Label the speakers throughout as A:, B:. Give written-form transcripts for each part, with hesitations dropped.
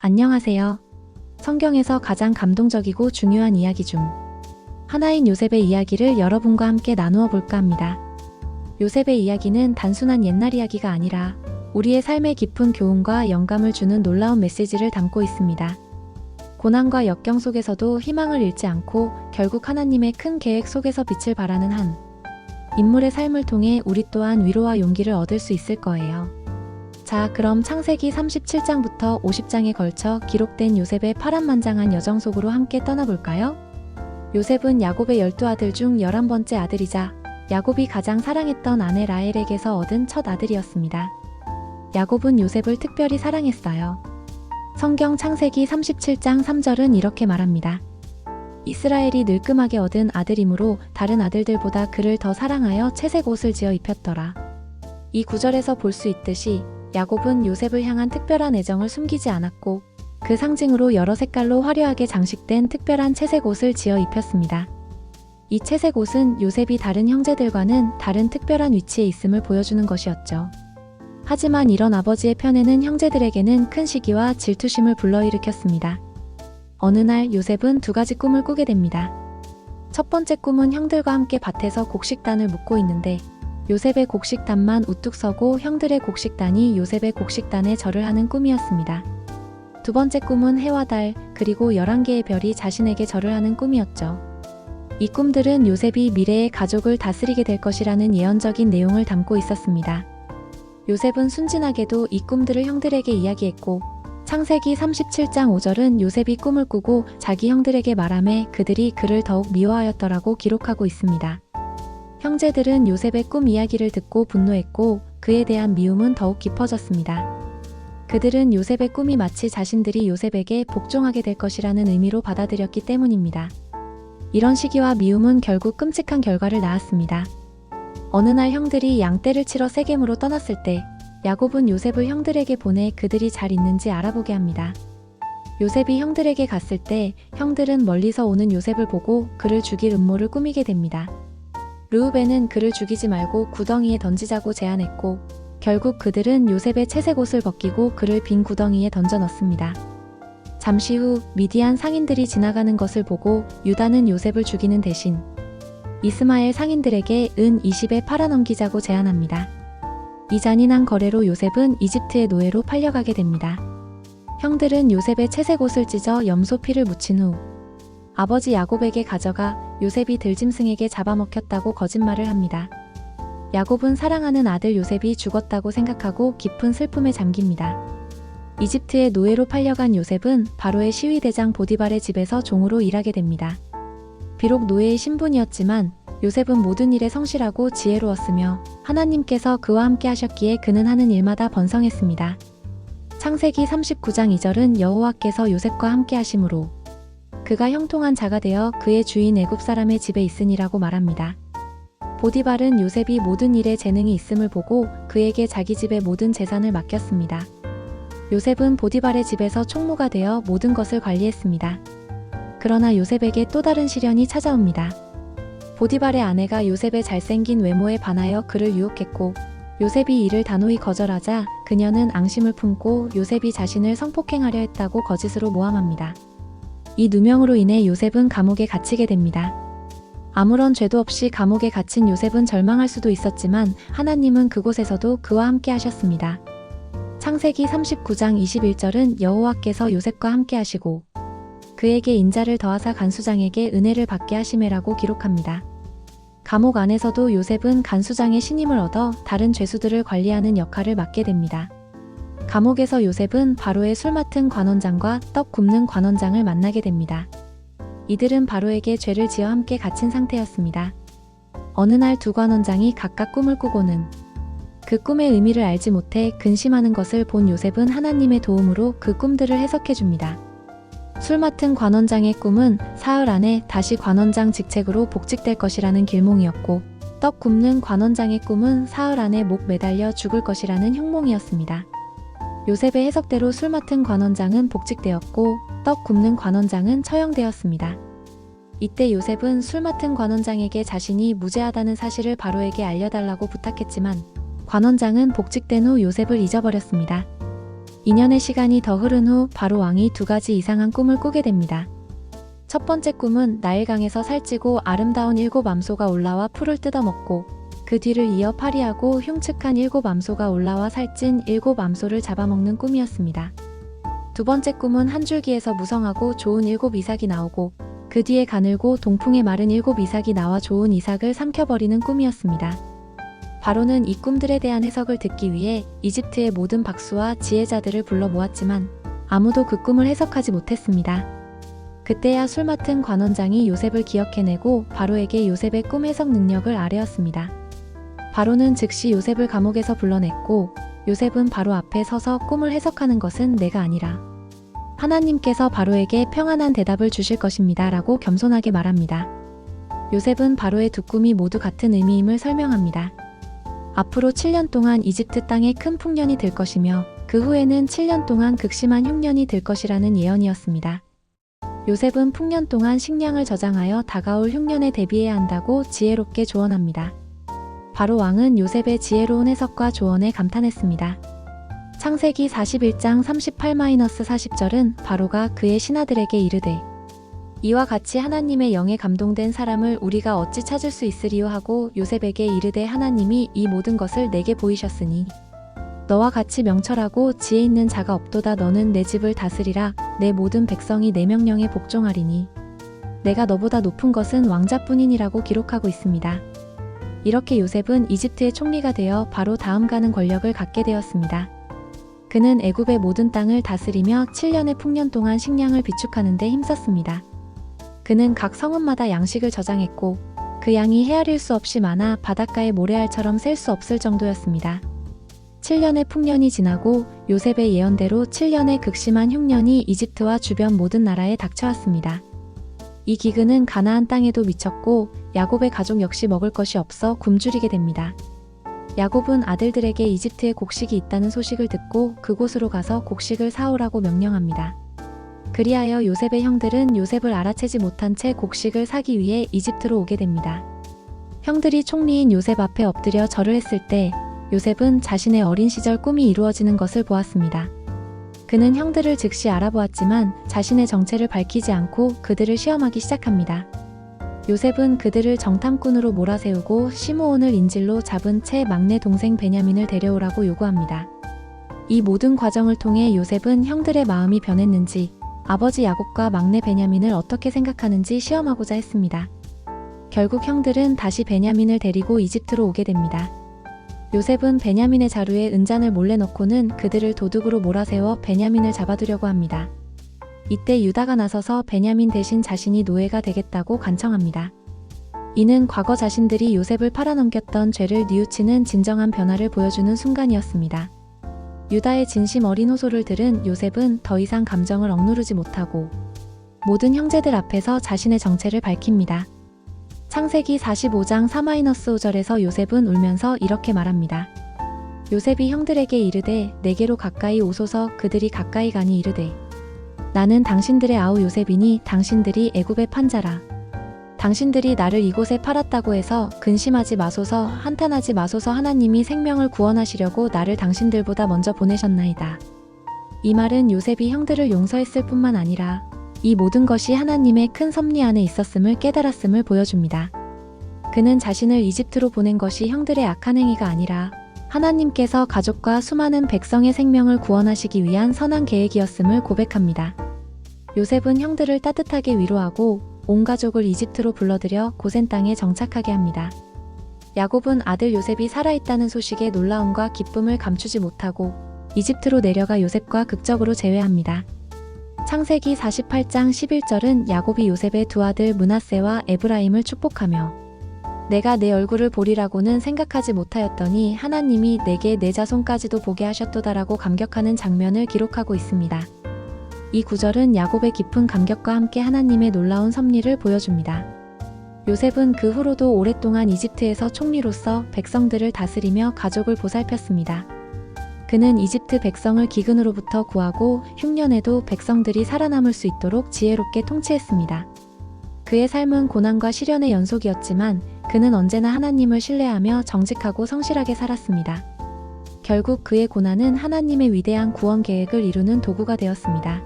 A: 안녕하세요. 성경에서 가장 감동적이고 중요한 이야기 중 하나인 요셉의 이야기를 여러분과 함께 나누어 볼까 합니다. 요셉의 이야기는 단순한 옛날 이야기가 아니라 우리의 삶에 깊은 교훈과 영감을 주는 놀라운 메시지를 담고 있습니다. 고난과 역경 속에서도 희망을 잃지 않고 결국 하나님의 큰 계획 속에서 빛을 발하는 한 인물의 삶을 통해 우리 또한 위로와 용기를 얻을 수 있을 거예요. 자, 그럼 창세기 37장부터 50장에 걸쳐 기록된 요셉의 파란만장한 여정 속으로 함께 떠나볼까요? 요셉은 야곱의 12아들 중 11번째 아들이자 야곱이 가장 사랑했던 아내 라헬에게서 얻은 첫 아들이었습니다. 야곱은 요셉을 특별히 사랑했어요. 성경 창세기 37장 3절은 이렇게 말합니다. 이스라엘이 늙음하게 얻은 아들이므로 다른 아들들보다 그를 더 사랑하여 채색 옷을 지어 입혔더라. 이 구절에서 볼 수 있듯이 야곱은 요셉을 향한 특별한 애정을 숨기지 않았고 그 상징으로 여러 색깔로 화려하게 장식된 특별한 채색 옷을 지어 입혔습니다. 이 채색 옷은 요셉이 다른 형제들과는 다른 특별한 위치에 있음을 보여주는 것이었죠. 하지만 이런 아버지의 편애는 형제들에게는 큰 시기와 질투심을 불러일으켰습니다. 어느 날 요셉은 두 가지 꿈을 꾸게 됩니다. 첫 번째 꿈은 형들과 함께 밭에서 곡식단을 묶고 있는데 요셉의 곡식단만 우뚝 서고 형들의 곡식단이 요셉의 곡식단에 절을 하는 꿈이었습니다. 두 번째 꿈은 해와 달 그리고 11개의 별이 자신에게 절을 하는 꿈이었죠. 이 꿈들은 요셉이 미래의 가족을 다스리게 될 것이라는 예언적인 내용을 담고 있었습니다. 요셉은 순진하게도 이 꿈들을 형들에게 이야기했고 창세기 37장 5절은 요셉이 꿈을 꾸고 자기 형들에게 말하며 그들이 그를 더욱 미워하였더라고 기록하고 있습니다. 형제들은 요셉의 꿈 이야기를 듣고 분노했고 그에 대한 미움은 더욱 깊어졌습니다. 그들은 요셉의 꿈이 마치 자신들이 요셉에게 복종하게 될 것이라는 의미로 받아들였기 때문입니다. 이런 시기와 미움은 결국 끔찍한 결과를 낳았습니다. 어느 날 형들이 양떼를 치러 세겜으로 떠났을 때 야곱은 요셉을 형들에게 보내 그들이 잘 있는지 알아보게 합니다. 요셉이 형들에게 갔을 때 형들은 멀리서 오는 요셉을 보고 그를 죽일 음모를 꾸미게 됩니다. 르우벤은 그를 죽이지 말고 구덩이에 던지자고 제안했고 결국 그들은 요셉의 채색 옷을 벗기고 그를 빈 구덩이에 던져 넣습니다. 잠시 후 미디안 상인들이 지나가는 것을 보고 유다는 요셉을 죽이는 대신 이스마엘 상인들에게 은 20에 팔아넘기자고 제안합니다. 이 잔인한 거래로 요셉은 이집트의 노예로 팔려가게 됩니다. 형들은 요셉의 채색 옷을 찢어 염소 피를 묻힌 후 아버지 야곱에게 가져가 요셉이 들짐승에게 잡아먹혔다고 거짓말을 합니다. 야곱은 사랑하는 아들 요셉이 죽었다고 생각하고 깊은 슬픔에 잠깁니다. 이집트의 노예로 팔려간 요셉은 바로의 시위대장 보디발의 집에서 종으로 일하게 됩니다. 비록 노예의 신분이었지만 요셉은 모든 일에 성실하고 지혜로웠으며 하나님께서 그와 함께 하셨기에 그는 하는 일마다 번성했습니다. 창세기 39장 2절은 여호와께서 요셉과 함께 하심으로 그가 형통한 자가 되어 그의 주인 애굽 사람의 집에 있으니라고 말합니다. 보디발은 요셉이 모든 일에 재능이 있음을 보고 그에게 자기 집의 모든 재산을 맡겼습니다. 요셉은 보디발의 집에서 총무가 되어 모든 것을 관리했습니다. 그러나 요셉에게 또 다른 시련이 찾아옵니다. 보디발의 아내가 요셉의 잘생긴 외모에 반하여 그를 유혹했고 요셉이 이를 단호히 거절하자 그녀는 앙심을 품고 요셉이 자신을 성폭행하려 했다고 거짓으로 모함합니다. 이 누명으로 인해 요셉은 감옥에 갇히게 됩니다. 아무런 죄도 없이 감옥에 갇힌 요셉은 절망할 수도 있었지만 하나님은 그곳에서도 그와 함께 하셨습니다. 창세기 39장 21절은 여호와께서 요셉과 함께 하시고 그에게 인자를 더하사 간수장에게 은혜를 받게 하시매라고 기록합니다. 감옥 안에서도 요셉은 간수장의 신임을 얻어 다른 죄수들을 관리하는 역할을 맡게 됩니다. 감옥에서 요셉은 바로의 술 맡은 관원장과 떡 굽는 관원장을 만나게 됩니다. 이들은 바로에게 죄를 지어 함께 갇힌 상태였습니다. 어느 날 두 관원장이 각각 꿈을 꾸고는 그 꿈의 의미를 알지 못해 근심하는 것을 본 요셉은 하나님의 도움으로 그 꿈들을 해석해 줍니다. 술 맡은 관원장의 꿈은 사흘 안에 다시 관원장 직책으로 복직될 것이라는 길몽이었고 떡 굽는 관원장의 꿈은 사흘 안에 목 매달려 죽을 것이라는 흉몽이었습니다. 요셉의 해석대로 술 맡은 관원장은 복직되었고 떡 굽는 관원장은 처형되었습니다. 이때 요셉은 술 맡은 관원장에게 자신이 무죄하다는 사실을 바로에게 알려달라고 부탁했지만 관원장은 복직된 후 요셉을 잊어버렸습니다. 2년의 시간이 더 흐른 후 바로 왕이 두 가지 이상한 꿈을 꾸게 됩니다. 첫 번째 꿈은 나일강에서 살찌고 아름다운 7 암소가 올라와 풀을 뜯어먹고 그 뒤를 이어 파리하고 흉측한 7 암소가 올라와 살찐 7 암소를 잡아먹는 꿈이었습니다. 두 번째 꿈은 한 줄기에서 무성하고 좋은 7 이삭이 나오고 그 뒤에 가늘고 동풍에 마른 7 이삭이 나와 좋은 이삭을 삼켜버리는 꿈이었습니다. 바로는 이 꿈들에 대한 해석을 듣기 위해 이집트의 모든 박수와 지혜자들을 불러 모았지만 아무도 그 꿈을 해석하지 못했습니다. 그때야 술 맡은 관원장이 요셉을 기억해내고 바로에게 요셉의 꿈 해석 능력을 아뢰었습니다. 바로는 즉시 요셉을 감옥에서 불러냈고 요셉은 바로 앞에 서서 꿈을 해석하는 것은 내가 아니라 하나님께서 바로에게 평안한 대답을 주실 것입니다 라고 겸손하게 말합니다. 요셉은 바로의 두 꿈이 모두 같은 의미임을 설명합니다. 앞으로 7년 동안 이집트 땅에 큰 풍년이 들 것이며 그 후에는 7년 동안 극심한 흉년이 들 것이라는 예언이었습니다. 요셉은 풍년 동안 식량을 저장하여 다가올 흉년에 대비해야 한다고 지혜롭게 조언합니다. 바로 왕은 요셉의 지혜로운 해석과 조언에 감탄했습니다. 창세기 41장 38-40절은 바로가 그의 신하들에게 이르되 이와 같이 하나님의 영에 감동된 사람을 우리가 어찌 찾을 수 있으리요 하고 요셉에게 이르되 하나님이 이 모든 것을 내게 보이셨으니 너와 같이 명철하고 지혜 있는 자가 없도다. 너는 내 집을 다스리라. 내 모든 백성이 내 명령에 복종하리니 내가 너보다 높은 것은 왕자뿐이니라고 기록하고 있습니다. 이렇게 요셉은 이집트의 총리가 되어 바로 다음 가는 권력을 갖게 되었습니다. 그는 애굽의 모든 땅을 다스리며 7년의 풍년 동안 식량을 비축하는 데 힘썼습니다. 그는 각 성읍마다 양식을 저장했고 그 양이 헤아릴 수 없이 많아 바닷가의 모래알처럼 셀 수 없을 정도였습니다. 7년의 풍년이 지나고 요셉의 예언대로 7년의 극심한 흉년이 이집트와 주변 모든 나라에 닥쳐왔습니다. 이 기근은 가나안 땅에도 미쳤고 야곱의 가족 역시 먹을 것이 없어 굶주리게 됩니다. 야곱은 아들들에게 이집트에 곡식이 있다는 소식을 듣고 그곳으로 가서 곡식을 사오라고 명령합니다. 그리하여 요셉의 형들은 요셉을 알아채지 못한 채 곡식을 사기 위해 이집트로 오게 됩니다. 형들이 총리인 요셉 앞에 엎드려 절을 했을 때 요셉은 자신의 어린 시절 꿈이 이루어지는 것을 보았습니다. 그는 형들을 즉시 알아보았지만 자신의 정체를 밝히지 않고 그들을 시험하기 시작합니다. 요셉은 그들을 정탐꾼으로 몰아세우고 시므온을 인질로 잡은 채 막내 동생 베냐민을 데려오라고 요구합니다. 이 모든 과정을 통해 요셉은 형들의 마음이 변했는지 아버지 야곱과 막내 베냐민을 어떻게 생각하는지 시험하고자 했습니다. 결국 형들은 다시 베냐민을 데리고 이집트로 오게 됩니다. 요셉은 베냐민의 자루에 은잔을 몰래 넣고는 그들을 도둑으로 몰아세워 베냐민을 잡아두려고 합니다. 이때 유다가 나서서 베냐민 대신 자신이 노예가 되겠다고 간청합니다. 이는 과거 자신들이 요셉을 팔아넘겼던 죄를 뉘우치는 진정한 변화를 보여주는 순간이었습니다. 유다의 진심 어린 호소를 들은 요셉은 더 이상 감정을 억누르지 못하고 모든 형제들 앞에서 자신의 정체를 밝힙니다. 창세기 45장 4-5절에서 요셉은 울면서 이렇게 말합니다. 요셉이 형들에게 이르되 내게로 가까이 오소서. 그들이 가까이 가니 이르되 나는 당신들의 아우 요셉이니 당신들이 애굽의 판자라. 당신들이 나를 이곳에 팔았다고 해서 근심하지 마소서. 한탄하지 마소서. 하나님이 생명을 구원하시려고 나를 당신들보다 먼저 보내셨나이다. 이 말은 요셉이 형들을 용서했을 뿐만 아니라 이 모든 것이 하나님의 큰 섭리 안에 있었음을 깨달았음을 보여줍니다. 그는 자신을 이집트로 보낸 것이 형들의 악한 행위가 아니라 하나님께서 가족과 수많은 백성의 생명을 구원하시기 위한 선한 계획이었음을 고백합니다. 요셉은 형들을 따뜻하게 위로하고 온 가족을 이집트로 불러들여 고센 땅에 정착하게 합니다. 야곱은 아들 요셉이 살아있다는 소식에 놀라움과 기쁨을 감추지 못하고 이집트로 내려가 요셉과 극적으로 재회합니다. 창세기 48장 11절은 야곱이 요셉의 두 아들 므낫세와 에브라임을 축복하며 내가 내 얼굴을 보리라고는 생각하지 못하였더니 하나님이 내게 내 자손까지도 보게 하셨도다라고 감격하는 장면을 기록하고 있습니다. 이 구절은 야곱의 깊은 감격과 함께 하나님의 놀라운 섭리를 보여줍니다. 요셉은 그 후로도 오랫동안 이집트에서 총리로서 백성들을 다스리며 가족을 보살폈습니다. 그는 이집트 백성을 기근으로부터 구하고 흉년에도 백성들이 살아남을 수 있도록 지혜롭게 통치했습니다. 그의 삶은 고난과 시련의 연속이었지만 그는 언제나 하나님을 신뢰하며 정직하고 성실하게 살았습니다. 결국 그의 고난은 하나님의 위대한 구원 계획을 이루는 도구가 되었습니다.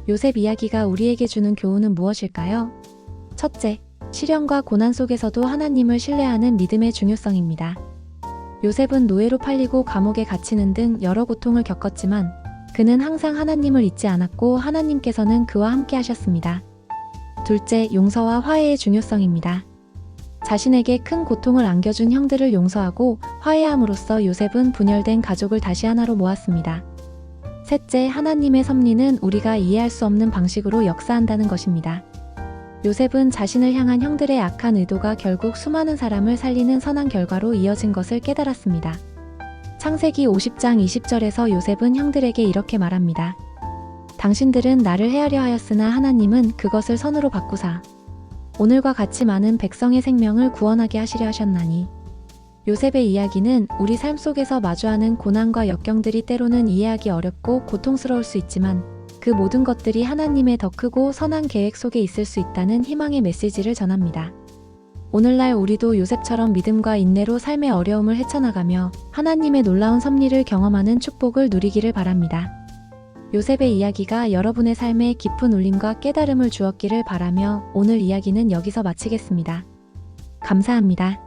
A: 요셉 이야기가 우리에게 주는 교훈은 무엇일까요? 첫째, 시련과 고난 속에서도 하나님을 신뢰하는 믿음의 중요성입니다. 요셉은 노예로 팔리고 감옥에 갇히는 등 여러 고통을 겪었지만 그는 항상 하나님을 잊지 않았고 하나님께서는 그와 함께 하셨습니다. 둘째, 용서와 화해의 중요성입니다. 자신에게 큰 고통을 안겨준 형들을 용서하고 화해함으로써 요셉은 분열된 가족을 다시 하나로 모았습니다. 셋째, 하나님의 섭리는 우리가 이해할 수 없는 방식으로 역사한다는 것입니다. 요셉은 자신을 향한 형들의 악한 의도가 결국 수많은 사람을 살리는 선한 결과로 이어진 것을 깨달았습니다. 창세기 50장 20절에서 요셉은 형들에게 이렇게 말합니다. 당신들은 나를 해하려 하였으나 하나님은 그것을 선으로 바꾸사 오늘과 같이 많은 백성의 생명을 구원하게 하시려 하셨나니. 요셉의 이야기는 우리 삶 속에서 마주하는 고난과 역경들이 때로는 이해하기 어렵고 고통스러울 수 있지만 그 모든 것들이 하나님의 더 크고 선한 계획 속에 있을 수 있다는 희망의 메시지를 전합니다. 오늘날 우리도 요셉처럼 믿음과 인내로 삶의 어려움을 헤쳐나가며 하나님의 놀라운 섭리를 경험하는 축복을 누리기를 바랍니다. 요셉의 이야기가 여러분의 삶에 깊은 울림과 깨달음을 주었기를 바라며 오늘 이야기는 여기서 마치겠습니다. 감사합니다.